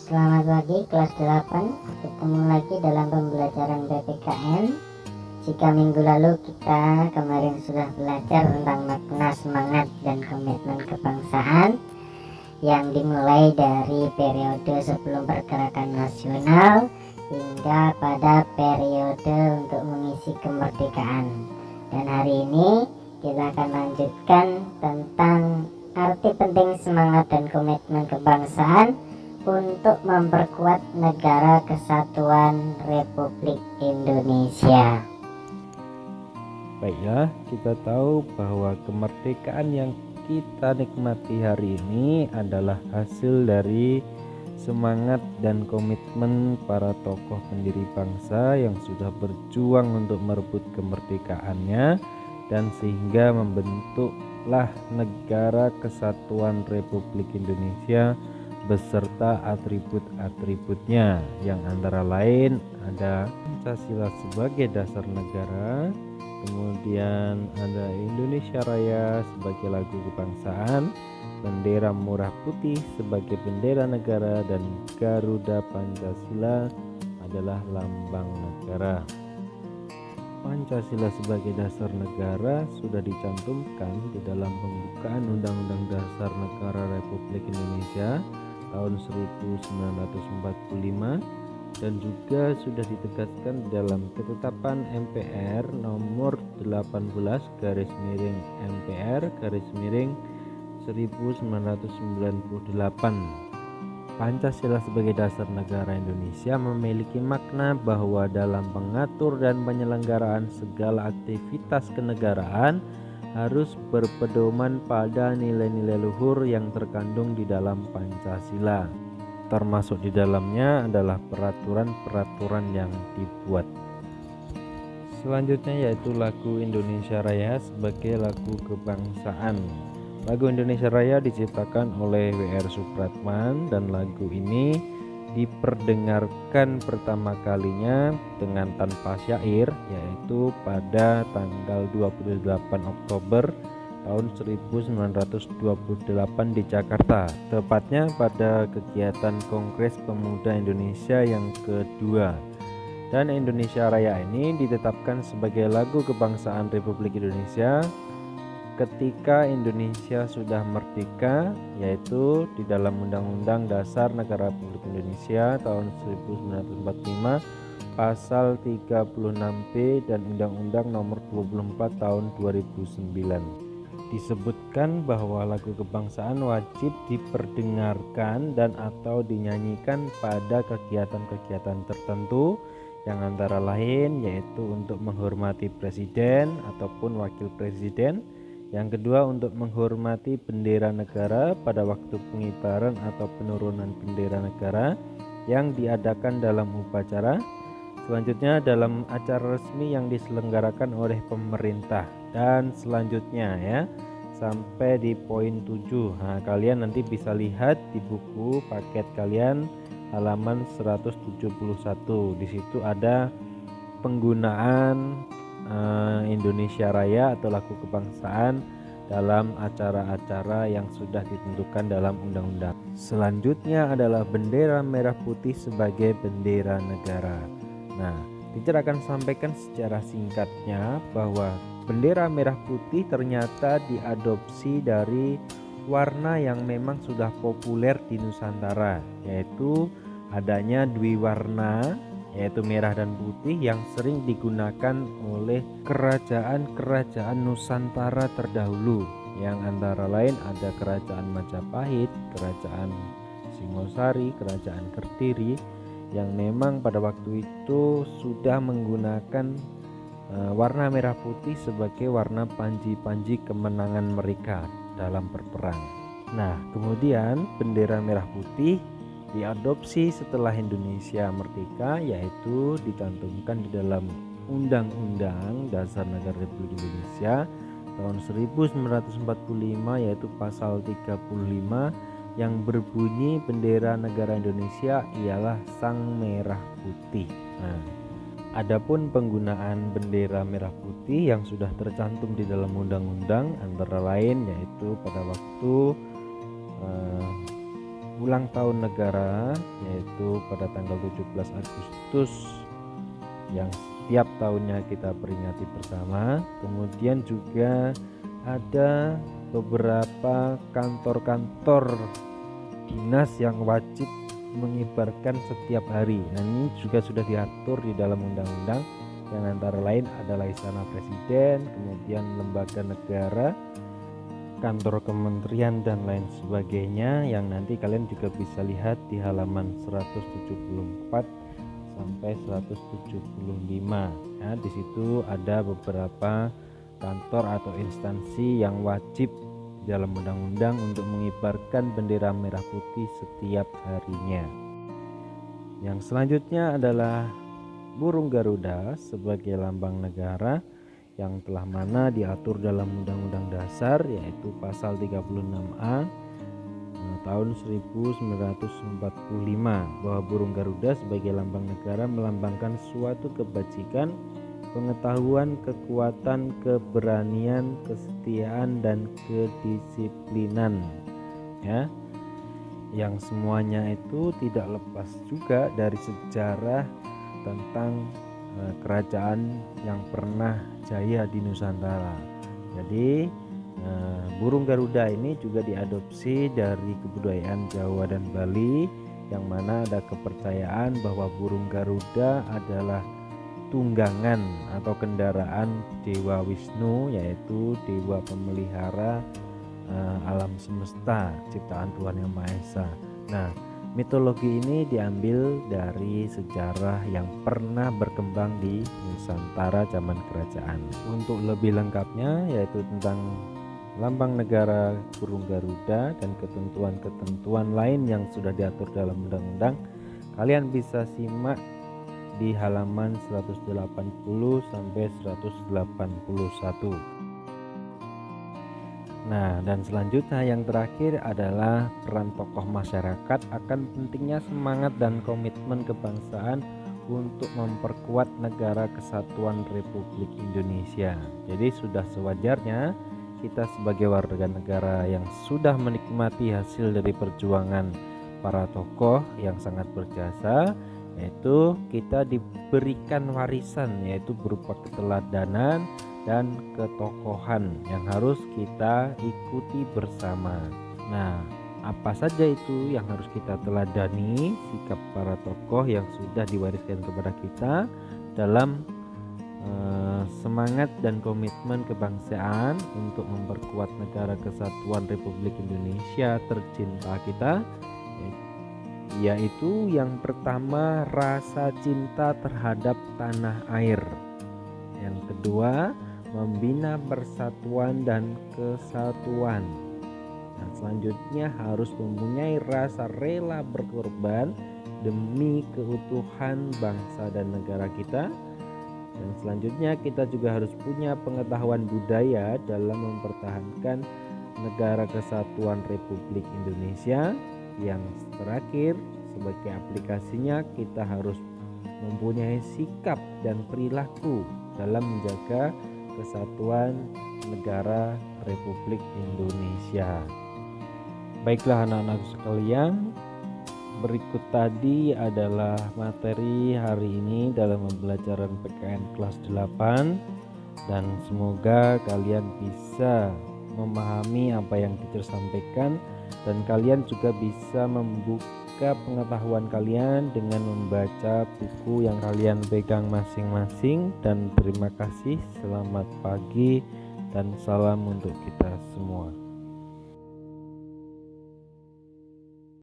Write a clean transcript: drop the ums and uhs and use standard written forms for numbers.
Selamat pagi kelas 8. Ketemu lagi dalam pembelajaran PPKN. Jika minggu lalu kita kemarin sudah belajar tentang makna semangat dan komitmen kebangsaan yang dimulai dari periode sebelum pergerakan nasional hingga pada periode untuk mengisi kemerdekaan. Dan hari ini kita akan lanjutkan tentang arti penting semangat dan komitmen kebangsaan untuk memperkuat negara kesatuan Republik Indonesia. Baiklah, kita tahu bahwa kemerdekaan yang kita nikmati hari ini adalah hasil dari semangat dan komitmen para tokoh pendiri bangsa yang sudah berjuang untuk merebut kemerdekaannya dan sehingga membentuklah negara kesatuan Republik Indonesia beserta atribut-atributnya yang antara lain ada Pancasila sebagai dasar negara, kemudian ada Indonesia Raya sebagai lagu kebangsaan, bendera merah putih sebagai bendera negara, dan Garuda Pancasila adalah lambang negara. Pancasila sebagai dasar negara sudah dicantumkan di dalam pembukaan Undang-Undang Dasar Negara Republik Indonesia tahun 1945 dan juga sudah ditegaskan di dalam ketetapan MPR nomor 18/MPR/1998. Pancasila sebagai dasar negara Indonesia memiliki makna bahwa dalam mengatur dan penyelenggaraan segala aktivitas kenegaraan harus berpedoman pada nilai-nilai luhur yang terkandung di dalam Pancasila. Termasuk di dalamnya adalah peraturan-peraturan yang dibuat. Selanjutnya yaitu lagu Indonesia Raya sebagai lagu kebangsaan. Lagu Indonesia Raya diciptakan oleh W.R. Supratman dan lagu ini diperdengarkan pertama kalinya dengan tanpa syair yaitu pada tanggal 28 Oktober tahun 1928 di Jakarta, tepatnya pada kegiatan Kongres Pemuda Indonesia yang kedua. Dan Indonesia Raya ini ditetapkan sebagai lagu kebangsaan Republik Indonesia ketika Indonesia sudah merdeka, yaitu di dalam Undang-Undang Dasar Negara Republik Indonesia tahun 1945 pasal 36B dan Undang-Undang nomor 24 tahun 2009. Disebutkan bahwa lagu kebangsaan wajib diperdengarkan dan atau dinyanyikan pada kegiatan-kegiatan tertentu yang antara lain yaitu untuk menghormati presiden ataupun wakil presiden. Yang kedua untuk menghormati bendera negara pada waktu pengibaran atau penurunan bendera negara yang diadakan dalam upacara. Selanjutnya dalam acara resmi yang diselenggarakan oleh pemerintah. Dan selanjutnya ya sampai di poin 7. Nah, kalian nanti bisa lihat di buku paket kalian halaman 171. Di situ ada penggunaan Indonesia Raya atau lagu kebangsaan dalam acara-acara yang sudah ditentukan dalam undang-undang. Selanjutnya adalah bendera merah putih sebagai bendera negara. Nah, teacher akan sampaikan secara singkatnya bahwa bendera merah putih ternyata diadopsi dari warna yang memang sudah populer di Nusantara, yaitu adanya dwiwarna yaitu merah dan putih yang sering digunakan oleh kerajaan-kerajaan Nusantara terdahulu yang antara lain ada Kerajaan Majapahit, Kerajaan Singosari, Kerajaan Kediri yang memang pada waktu itu sudah menggunakan warna merah putih sebagai warna panji-panji kemenangan mereka dalam berperang. Nah, kemudian bendera merah putih diadopsi setelah Indonesia merdeka, yaitu dicantumkan di dalam Undang-Undang Dasar Negara Republik Indonesia tahun 1945 yaitu pasal 35 yang berbunyi bendera negara Indonesia ialah sang merah putih. Nah, adapun penggunaan bendera merah putih yang sudah tercantum di dalam undang-undang antara lain yaitu pada waktu ulang tahun negara, yaitu pada tanggal 17 Agustus yang setiap tahunnya kita peringati bersama. Kemudian juga ada beberapa kantor-kantor dinas yang wajib mengibarkan setiap hari. Nah, ini juga sudah diatur di dalam undang-undang, yang antara lain adalah Istana Presiden, kemudian lembaga negara, kantor kementerian dan lain sebagainya, yang nanti kalian juga bisa lihat di halaman 174 sampai 175. Ya, di situ ada beberapa kantor atau instansi yang wajib dalam undang-undang untuk mengibarkan bendera merah putih setiap harinya. Yang selanjutnya adalah burung Garuda sebagai lambang negara, yang telah mana diatur dalam Undang-Undang Dasar, yaitu pasal 36A tahun 1945, bahwa burung Garuda sebagai lambang negara melambangkan suatu kebajikan, pengetahuan, kekuatan, keberanian, kesetiaan, dan kedisiplinan, ya, yang semuanya itu tidak lepas juga dari sejarah tentang kerajaan yang pernah jaya di Nusantara. Jadi burung Garuda ini juga diadopsi dari kebudayaan Jawa dan Bali, yang mana ada kepercayaan bahwa burung Garuda adalah tunggangan atau kendaraan Dewa Wisnu, yaitu dewa pemelihara alam semesta, ciptaan Tuhan Yang Maha Esa. Nah, mitologi ini diambil dari sejarah yang pernah berkembang di Nusantara zaman kerajaan. Untuk lebih lengkapnya, yaitu tentang lambang negara burung Garuda dan ketentuan-ketentuan lain yang sudah diatur dalam undang-undang, kalian bisa simak di halaman 180 sampai 181. Nah, dan selanjutnya yang terakhir adalah peran tokoh masyarakat akan pentingnya semangat dan komitmen kebangsaan untuk memperkuat negara kesatuan Republik Indonesia. Jadi sudah sewajarnya kita sebagai warga negara yang sudah menikmati hasil dari perjuangan para tokoh yang sangat berjasa, yaitu kita diberikan warisan, yaitu berupa keteladanan dan ketokohan yang harus kita ikuti bersama. Nah, apa saja itu yang harus kita teladani sikap para tokoh yang sudah diwariskan kepada kita dalam semangat dan komitmen kebangsaan untuk memperkuat negara kesatuan Republik Indonesia tercinta kita, yaitu yang pertama rasa cinta terhadap tanah air, yang kedua membina persatuan dan kesatuan, dan selanjutnya harus mempunyai rasa rela berkorban demi keutuhan bangsa dan negara kita, dan selanjutnya kita juga harus punya pengetahuan budaya dalam mempertahankan negara kesatuan Republik Indonesia. Yang terakhir, sebagai aplikasinya kita harus mempunyai sikap dan perilaku dalam menjaga kesatuan negara Republik Indonesia. Baiklah anak-anak sekalian, berikut tadi adalah materi hari ini dalam pembelajaran PKN kelas 8, dan semoga kalian bisa memahami apa yang teacher sampaikan, dan kalian juga bisa membuka pengetahuan kalian dengan membaca buku yang kalian pegang masing-masing. Dan terima kasih, selamat pagi dan salam untuk kita semua.